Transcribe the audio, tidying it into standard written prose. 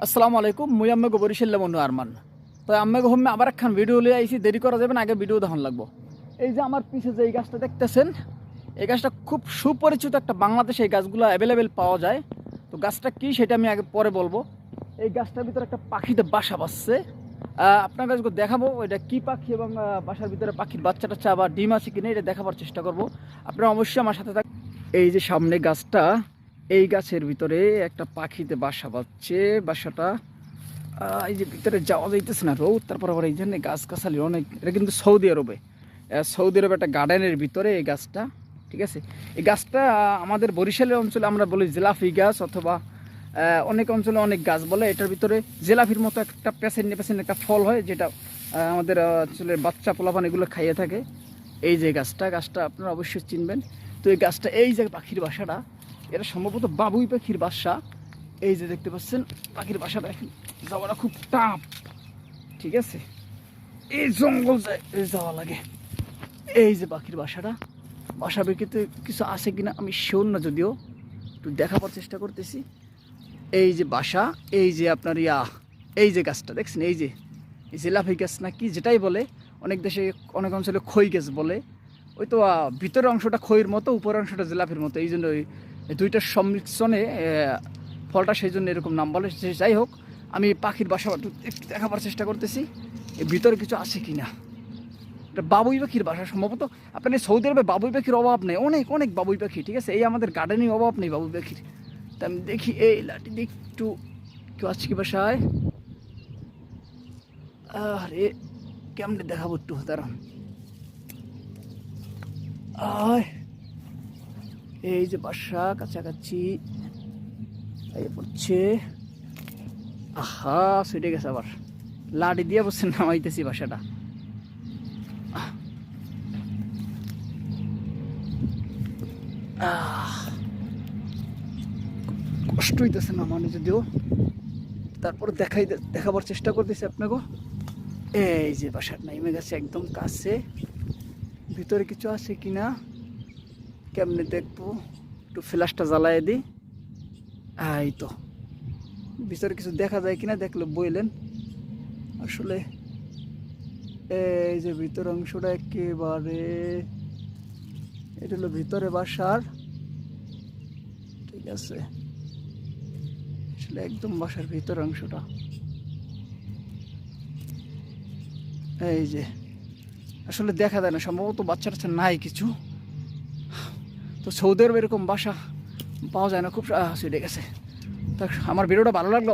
আসসালামু আলাইকুম মুই আম্মেগো বরিশাল্লা মনু আরমান তো আম্মেগো হোমে আবার একখান ভিডিও লিয়ে আইছি দেরি করা যাবে না আগে ভিডিও দেখান লাগবো। এই যে আমার পিছে যে এই গাছটা দেখতেছেন এই গাছটা খুব সুপরিচিত একটা বাংলাদেশে এই গাছগুলো অ্যাভেলেবেল পাওয়া যায়। তো গাছটা কি সেটা আমি আগে পরে বলবো। এই গাছটার ভিতরে একটা পাখিতে বাসা বাঁধছে, আপনার কাছে দেখাবো এটা কি পাখি এবং বাসার ভিতরে পাখির বাচ্চা টাচ্চা বা ডিম আছে কিনা এটা দেখাবার চেষ্টা করব। আপনারা অবশ্যই আমার সাথে থাক। এই যে সামনে গাছটা, এই গাছের ভিতরে একটা পাখিতে বাসা বাঁধছে। বাসাটা এই যে ভিতরে যাওয়া যাইতেছে না, রোদ তারপর আবার এই জন্য গাছ গাছালি অনেক। এটা কিন্তু সৌদি আরবে, সৌদি আরবে একটা গার্ডেনের ভিতরে এই গাছটা, ঠিক আছে। এই গাছটা আমাদের বরিশালের অঞ্চলে আমরা বলি জেলাফি গাছ, অথবা অনেক অঞ্চলে অনেক গাছ বলে। এটার ভিতরে জেলাফির মতো একটা পেছনে পেছনে একটা ফল হয়, যেটা আমাদের অঞ্চলের বাচ্চা পোলাপান এগুলো খাইয়ে থাকে। এই যে গাছটা আপনারা অবশ্যই চিনবেন। তো এই গাছটা, এই যে পাখির বাসাটা, এটা সম্ভবত বাবুই পাখির বাসা। এই যে দেখতে পাচ্ছেন পাখির বাসাটা এখন যাওয়াটা খুব টাফ, ঠিক আছে। এই জঙ্গল যাওয়া লাগে। এই যে পাখির বাসাটা, বাসা বেঁকেতে কিছু আছে কিনা আমি শিওর না, যদিও একটু দেখাবার চেষ্টা করতেছি। এই যে বাসা, এই যে আপনার এই যে গাছটা দেখছেন, এই যে লাফি গাছ না কি যেটাই বলে, অনেক দেশে অনেক অঞ্চলে খই গাছ বলে। ওই তো ভিতরের অংশটা খইয়ের মতো, উপরের অংশটা জিলাপির মতো, এই জন্য ওই দুইটার সংমিশ্রণে ফলটা সেই জন্য এরকম নাম বলে। যাই হোক, আমি পাখির বাসা একটু দেখাবার চেষ্টা করতেছি এর ভিতরে কিছু আছে কি না। এটা বাবুই পাখির বাসা সম্ভবত। আপনার সৌদি আরবে বাবুই পাখির অভাব নেই, অনেক অনেক বাবুই পাখি, ঠিক আছে। এই আমাদের গার্ডেনে অভাব নেই বাবুই পাখির। তা আমি দেখি এই লাঠি দিয়ে একটু কেউ আছে কি বাসায়। আরে কেমনে দেখাবো একটু দাঁড়ান। এই যে বাসা কাছাকাছি পড়ছে। আহা ছুটে গেছে আবার, লাঠি দিয়ে বসে নামাইতেছি বাসাটা। কষ্ট হইতেছে না মানে, যদিও তারপর দেখাবার চেষ্টা করতেছি আপনাকে। এই যে বাসার নেমে গেছে একদম কাছে, ভিতরে কিছু আছে কিনা কেমনে দেখবো, একটু ফ্ল্যাশটা জ্বালাই দিই। এই তো ভিতরে কিছু দেখা যায় কিনা দেখলে বইলেন। আসলে এই যে ভিতর অংশটা একেবারে, এটা হলো ভিতরে বাসার, ঠিক আছে। আসলে একদম বাসার ভিতর অংশটা, এই যে আসলে দেখা যায় না, সম্ভবত বাচ্চা টাচ্চা নাই কিছু। তো সৌদি আরবে এরকম বাসা পাওয়া যায় না, খুব সেটে গেছে। তা আমার ভিডিওটা ভালো লাগলো।